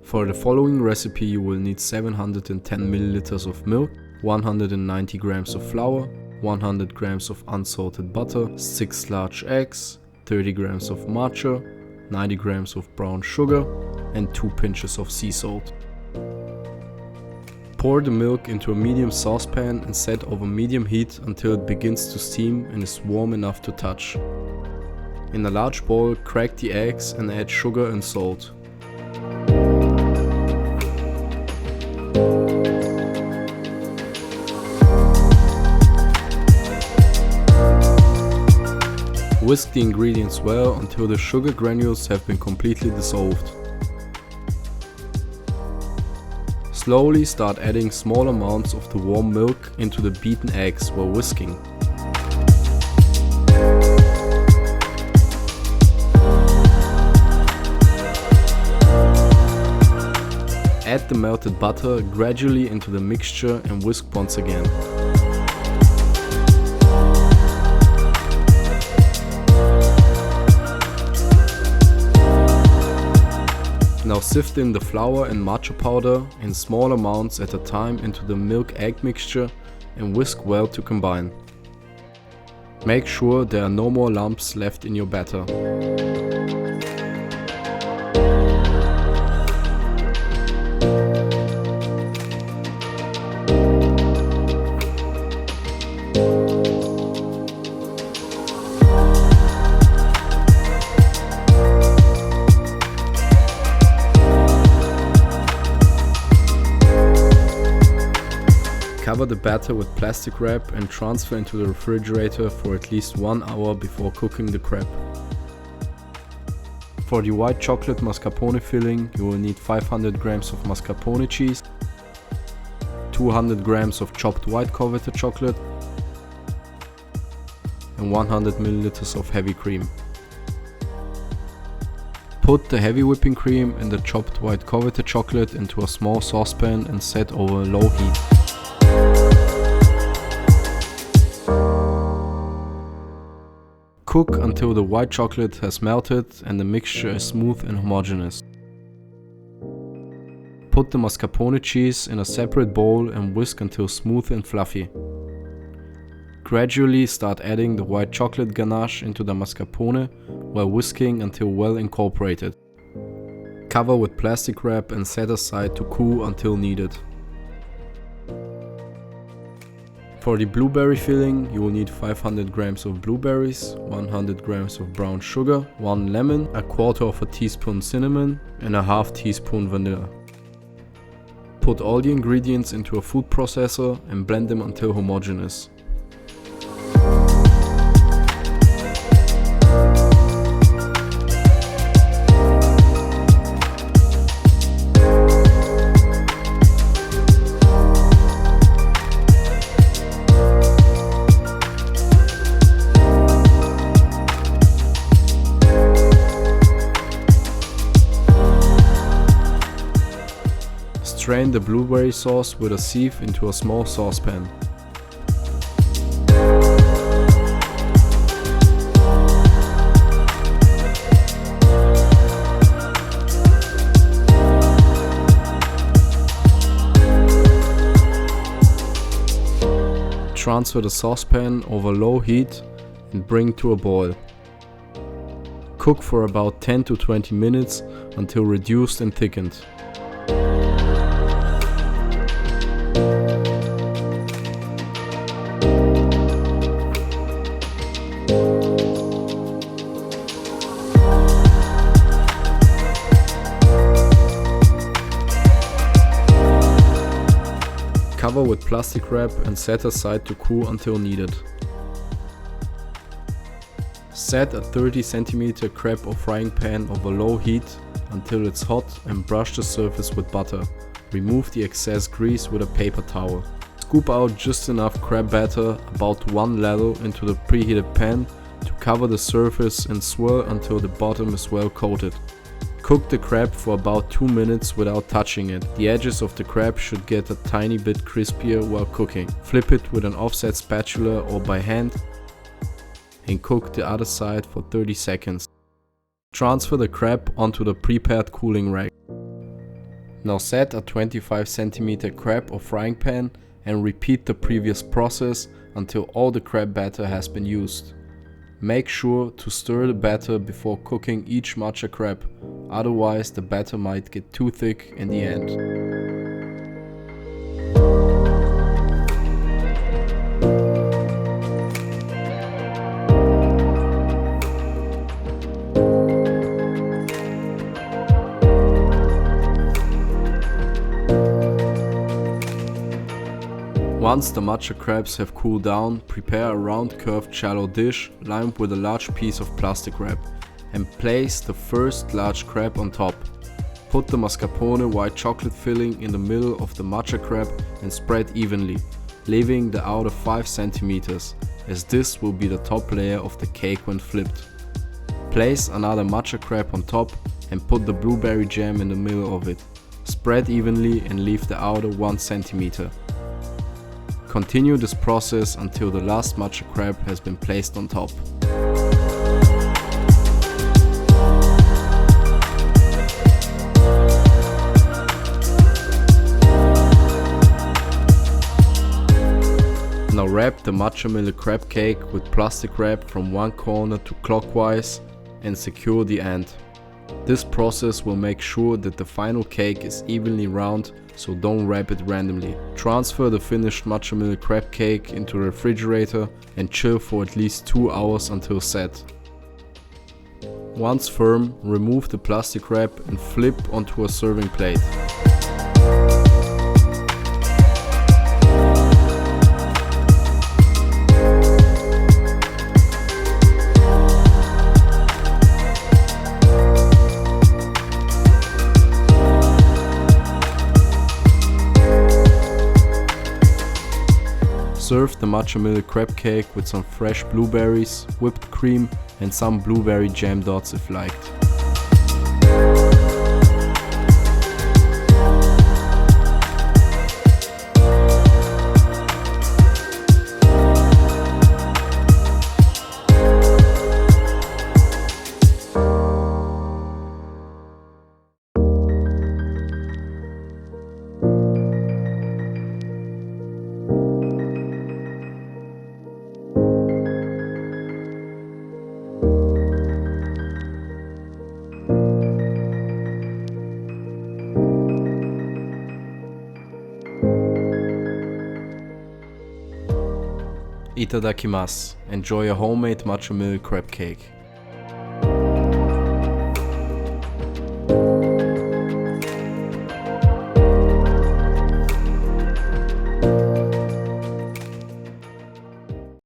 For the following recipe you will need 710 milliliters of milk, 190 grams of flour, 100 grams of unsalted butter, 6 large eggs, 30 grams of matcha, 90 grams of brown sugar and 2 pinches of sea salt. Pour the milk into a medium saucepan and set over medium heat until it begins to steam and is warm enough to touch. In a large bowl, crack the eggs and add sugar and salt. Whisk the ingredients well until the sugar granules have been completely dissolved. Slowly start adding small amounts of the warm milk into the beaten eggs while whisking. Add the melted butter gradually into the mixture and whisk once again. Now sift in the flour and matcha powder in small amounts at a time into the milk-egg mixture and whisk well to combine. Make sure there are no more lumps left in your batter. Cover the batter with plastic wrap and transfer into the refrigerator for at least 1 hour before cooking the crepe. For the white chocolate mascarpone filling, you will need 500 grams of mascarpone cheese, 200 grams of chopped white Couverture chocolate, and 100 milliliters of heavy cream. Put the heavy whipping cream and the chopped white Couverture chocolate into a small saucepan and set over low heat. Cook until the white chocolate has melted and the mixture is smooth and homogeneous. Put the mascarpone cheese in a separate bowl and whisk until smooth and fluffy. Gradually start adding the white chocolate ganache into the mascarpone while whisking until well incorporated. Cover with plastic wrap and set aside to cool until needed. For the blueberry filling, you will need 500 grams of blueberries, 100 grams of brown sugar, 1 lemon, a quarter of a teaspoon cinnamon and a half teaspoon vanilla. Put all the ingredients into a food processor and blend them until homogeneous. Strain the blueberry sauce with a sieve into a small saucepan. Transfer the saucepan over low heat and bring to a boil. Cook for about 10 to 20 minutes until reduced and thickened. Cover with plastic wrap and set aside to cool until needed. Set a 30 cm crepe or frying pan over low heat until it's hot and brush the surface with butter. Remove the excess grease with a paper towel. Scoop out just enough crepe batter, about 1 ladle, into the preheated pan to cover the surface and swirl until the bottom is well coated. Cook the crepe for about 2 minutes without touching it. The edges of the crepe should get a tiny bit crispier while cooking. Flip it with an offset spatula or by hand and cook the other side for 30 seconds. Transfer the crepe onto the prepared cooling rack. Now set a 25cm crepe or frying pan and repeat the previous process until all the crepe batter has been used. Make sure to stir the batter before cooking each matcha crepe, otherwise the batter might get too thick in the end. Once the matcha crepes have cooled down, prepare a round curved shallow dish lined with a large piece of plastic wrap and place the first large crepe on top. Put the mascarpone white chocolate filling in the middle of the matcha crepe and spread evenly, leaving the outer 5 cm, as this will be the top layer of the cake when flipped. Place another matcha crepe on top and put the blueberry jam in the middle of it. Spread evenly and leave the outer 1 cm. Continue this process until the last matcha crepe has been placed on top. Now wrap the Matcha Mille Crepe Cake with plastic wrap from one corner to clockwise and secure the end. This process will make sure that the final cake is evenly round, so don't wrap it randomly. Transfer the finished Matcha Mille Crepe Cake into the refrigerator and chill for at least 2 hours until set. Once firm, remove the plastic wrap and flip onto a serving plate. Serve the Matcha Mille Crepe Cake with some fresh blueberries, whipped cream and some blueberry jam dots if liked. Itadakimasu. Enjoy a homemade Matcha Mille Crepe Cake.